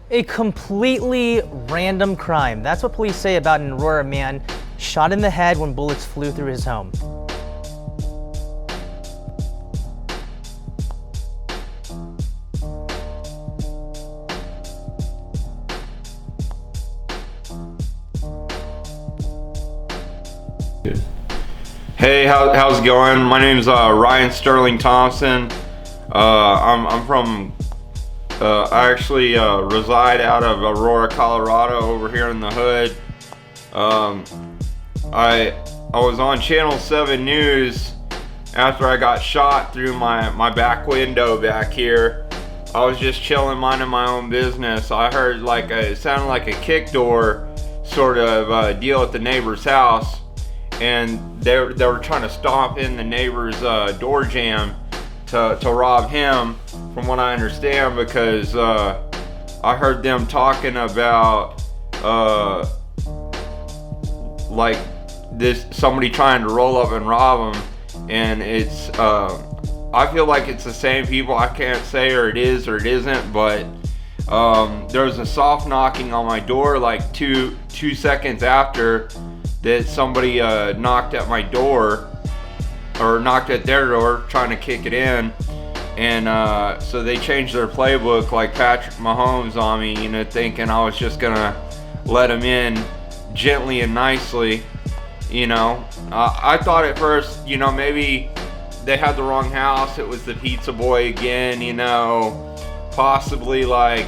A completely random crime. That's what police say about an Aurora man shot in the head when bullets flew through his home. Hey, how's it going? My name's Ryan Sterling Thompson. I'm from, I actually reside out of Aurora, Colorado, over here in the hood. I was on Channel 7 News after I got shot through my back window back here. I was just chilling, minding my own business. I heard it sounded like a kick door sort of deal at the neighbor's house. And they were trying to stomp in the neighbor's door jamb to rob him, from what I understand, because I heard them talking about somebody trying to roll up and rob them, and it's I feel like it's the same people. I can't say or it is or it isn't, but there was a soft knocking on my door like two seconds after that somebody knocked at my door, or knocked at their door trying to kick it in, and so they changed their playbook like Patrick Mahomes on me, thinking I was just gonna let them in gently and nicely. I thought at first, maybe they had the wrong house. It was the pizza boy again, possibly like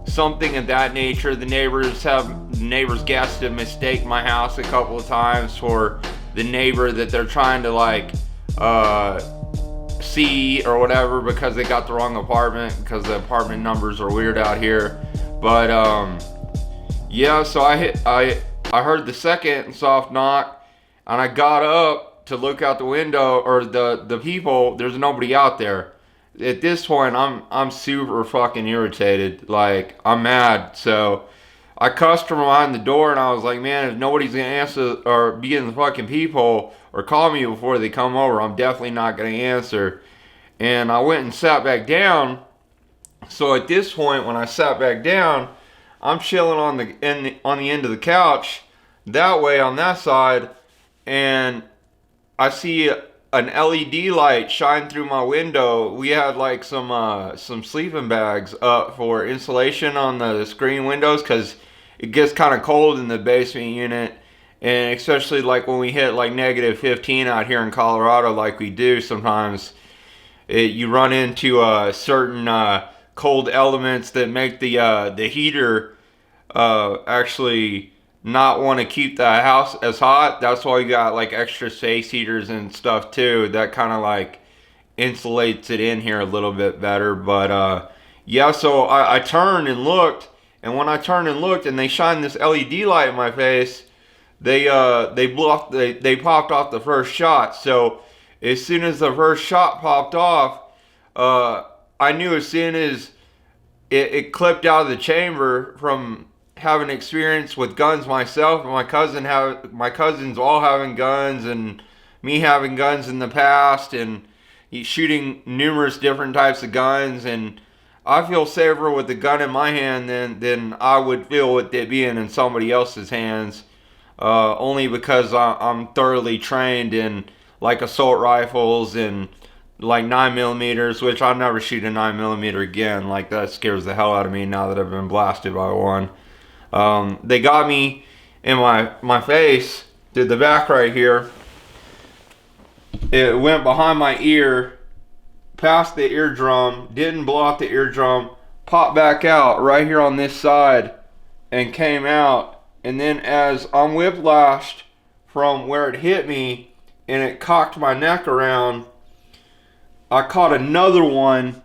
something of that nature. The neighbors guests have mistaken my house a couple of times for the neighbor that they're trying to see or whatever, because they got the wrong apartment, because the apartment numbers are weird out here. But yeah, so I heard the second soft knock, and I got up to look out the window, or the people. There's nobody out there. At this point, I'm super fucking irritated. Like, I'm mad. So I cussed from behind the door, and I was like, man, if nobody's gonna answer or be in the fucking peephole or call me before they come over, I'm definitely not gonna answer. And I went and sat back down. So at this point, when I sat back down, I'm chilling on the end of the couch, that way on that side, and I see an LED light shine through my window. We had like some sleeping bags up for insulation on the screen windows, because it gets kind of cold in the basement unit, and especially like when we hit like -15 out here in Colorado, like we do sometimes, you run into certain cold elements that make the heater actually not want to keep the house as hot. That's why we got like extra space heaters and stuff too, that kind of like insulates it in here a little bit better. But yeah, so I turned and looked, and when I turned and looked and they shined this LED light in my face, they popped off the first shot. So as soon as the first shot popped off, I knew as soon as it clipped out of the chamber, from having experience with guns myself, and my cousins all having guns, and me having guns in the past, and shooting numerous different types of guns, and I feel safer with the gun in my hand than I would feel with it being in somebody else's hands, only because I'm thoroughly trained in like assault rifles and like 9mm, which I'll never shoot a 9mm again. Like, that scares the hell out of me now that I've been blasted by one. They got me in my face, did the back right here. It went behind my ear, past the eardrum, didn't blow out the eardrum, popped back out right here on this side, and came out. And then as I'm whiplashed from where it hit me, and it cocked my neck around, I caught another one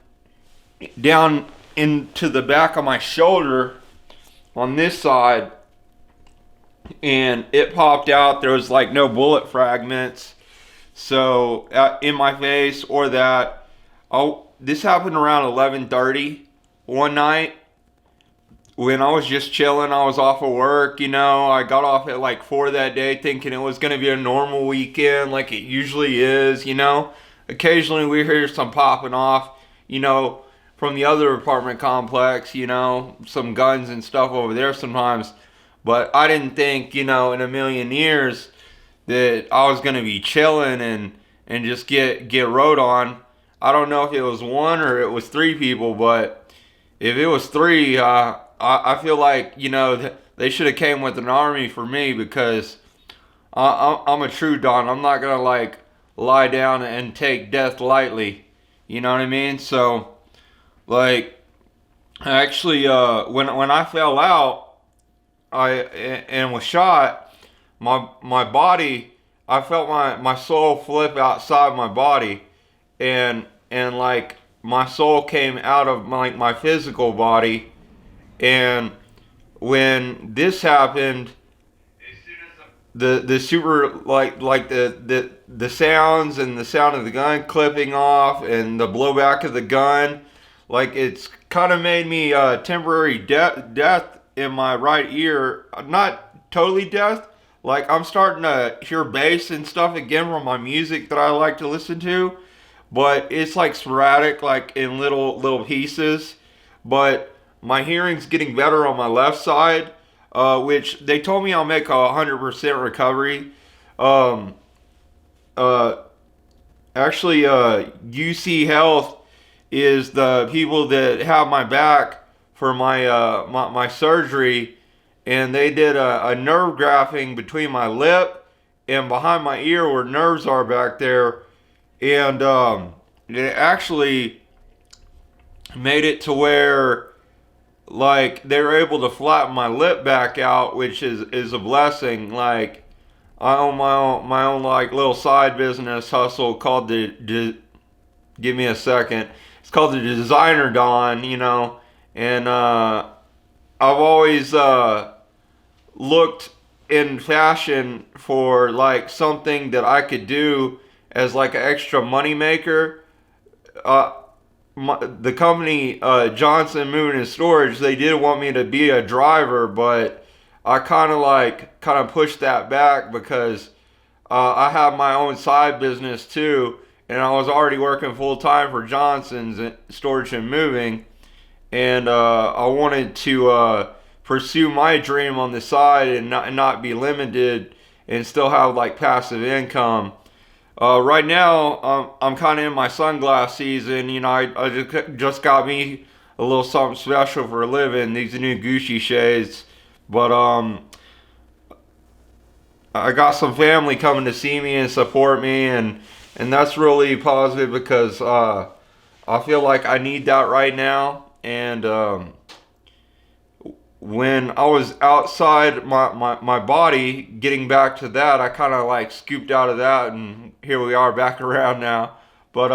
down into the back of my shoulder on this side, and it popped out. There was like no bullet fragments, so in my face or that. This happened around 11:30 one night when I was just chilling. I was off of work, I got off at like 4 that day, thinking it was going to be a normal weekend like it usually is. Occasionally we hear some popping off, from the other apartment complex, you know, some guns and stuff over there sometimes. But I didn't think, you know, in a million years that I was gonna be chilling and just get rode on. I don't know if it was one or it was three people, but if it was three, I feel like, you know, they should have came with an army for me, because I'm a true Don. I'm not gonna like lie down and take death lightly. You know what I mean? So like, actually, when I fell out, and was shot, my body, I felt my soul flip outside my body, and like my soul came out of my physical body, and when this happened, the super like the sounds and the sound of the gun clipping off and the blowback of the gun, like it's kind of made me temporary death in my right ear. Not totally deaf. Like I'm starting to hear bass and stuff again from my music that I like to listen to, but it's like sporadic, like in little pieces. But my hearing's getting better on my left side, which they told me I'll make 100% recovery. Um, uh, Actually, UC Health is the people that have my back for my surgery, and they did a nerve grafting between my lip and behind my ear where nerves are back there, and it actually made it to where like they were able to flatten my lip back out, which is a blessing. Like I own my own like little side business hustle called give me a second. It's called the Designer Don, you know, and I've always looked in fashion for like something that I could do as like an extra money maker. The company Johnson Moving and Storage, they did want me to be a driver, but I kind of pushed that back because I have my own side business too, and I was already working full time for Johnson's Storage and Moving, and I wanted to pursue my dream on the side and not be limited and still have like passive income. Right now, I'm kind of in my sunglass season. You know, I just got me a little something special for a living. These new Gucci shades, but I got some family coming to see me and support me, and that's really positive because I feel like I need that right now. And when I was outside my body, getting back to that, I kind of like scooped out of that, and here we are back around now. But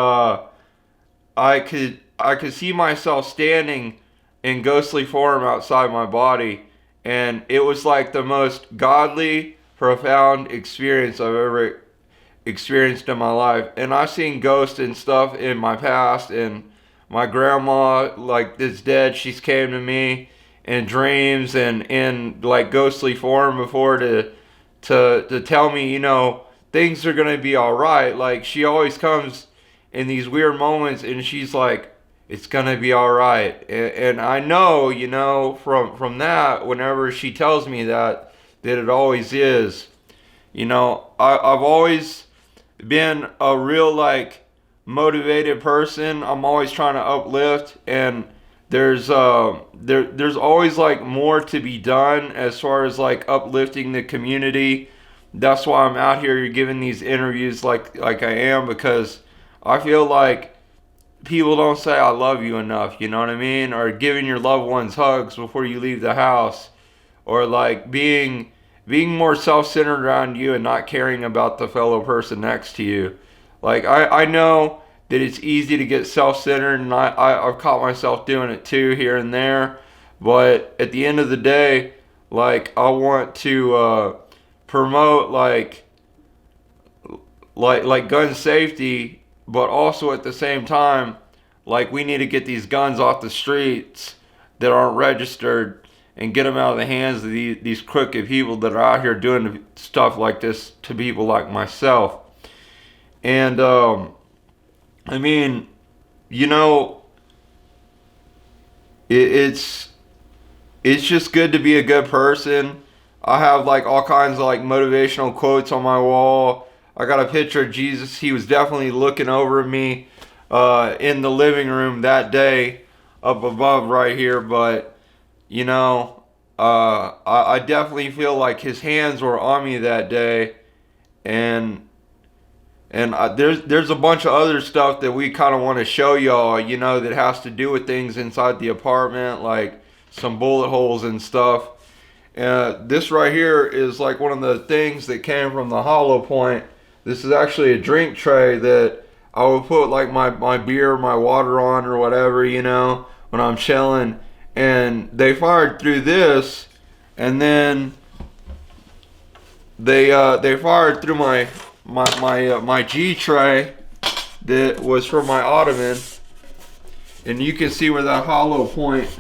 I could see myself standing in ghostly form outside my body, and it was like the most godly, profound experience I've ever experienced in my life. And I've seen ghosts and stuff in my past, and my grandma, like, is dead. She's came to me in dreams and in like ghostly form before to tell me, you know, things are gonna be all right. Like she always comes in these weird moments, and she's like, it's gonna be all right. And I know, you know, from that, whenever she tells me that it always is. You know, I've always been a real like motivated person. I'm always trying to uplift, and there's always like more to be done as far as like uplifting the community. That's why I'm out here giving these interviews like I am, because I feel like people don't say I love you enough, you know what I mean? Or giving your loved ones hugs before you leave the house, or like being more self-centered around you and not caring about the fellow person next to you. Like I know that it's easy to get self-centered, and I've caught myself doing it too here and there. But at the end of the day, like I want to promote like gun safety, but also at the same time, like we need to get these guns off the streets that aren't registered and get them out of the hands of these crooked people that are out here doing stuff like this to people like myself. And I mean, you know, it's just good to be a good person. I have like all kinds of like motivational quotes on my wall. I got a picture of Jesus. He was definitely looking over me in the living room that day up above right here. But, you know, I definitely feel like his hands were on me that day. And there's a bunch of other stuff that we kind of want to show y'all, you know, that has to do with things inside the apartment, like some bullet holes and stuff. This right here is like one of the things that came from the hollow point. This is actually a drink tray that I would put like my beer, my water on or whatever, you know, when I'm chilling. And they fired through this, and then they fired through my G tray that was for my ottoman, and you can see where that hollow point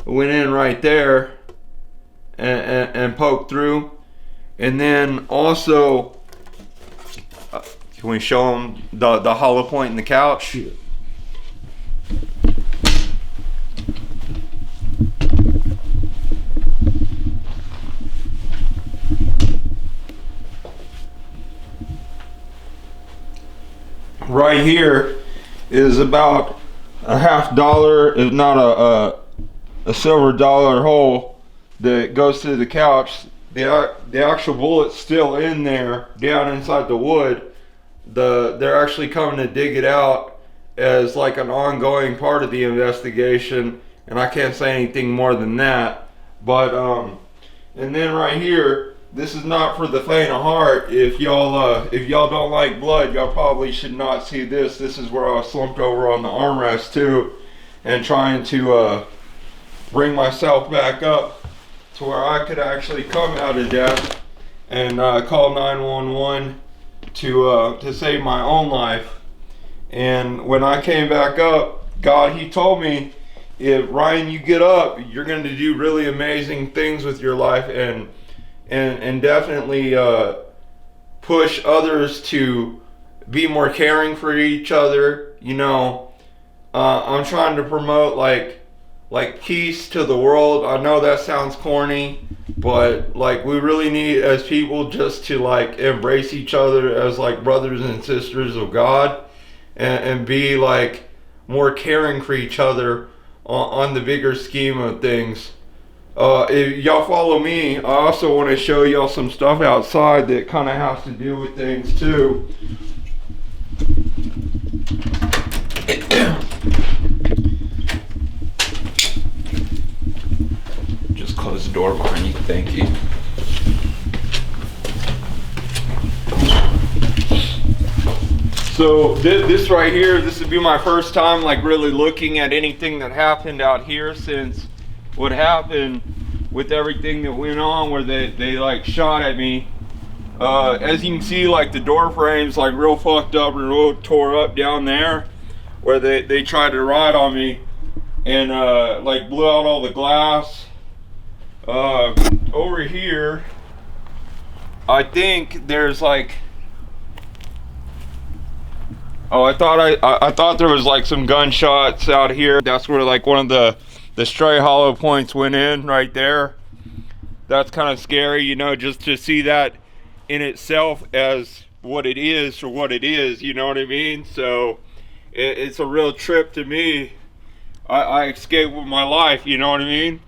went in right there and poked through. And then also, can we show them the hollow point in the couch? Right here is about a $50, if not a silver dollar hole that goes through the couch. The actual bullet's still in there down inside the wood. They're actually coming to dig it out as like an ongoing part of the investigation, and I can't say anything more than that. But and then right here, this is not for the faint of heart. If y'all don't like blood, y'all probably should not see this. This is where I was slumped over on the armrest too, and trying to bring myself back up to where I could actually come out of death and call 911 to save my own life. And when I came back up, God, he told me, if Ryan, you get up, you're going to do really amazing things with your life, and definitely push others to be more caring for each other. You know, I'm trying to promote like peace to the world. I know that sounds corny, but like we really need as people just to like embrace each other as like brothers and sisters of God, and be like more caring for each other on the bigger scheme of things. If y'all follow me, I also want to show y'all some stuff outside that kind of has to do with things too. Just close the door behind you, thank you. So this right here, this would be my first time like really looking at anything that happened out here since what happened with everything that went on where they like shot at me. As you can see, like the door frame's like real fucked up and real tore up down there where they tried to ride on me and like blew out all the glass. Over here, I think there's like, oh, I thought there was like some gunshots out here. That's where like one of the stray hollow points went in right there. That's kind of scary, you know, just to see that in itself as what it is for what it is, you know what I mean? So it's a real trip to me. I escaped with my life, you know what I mean?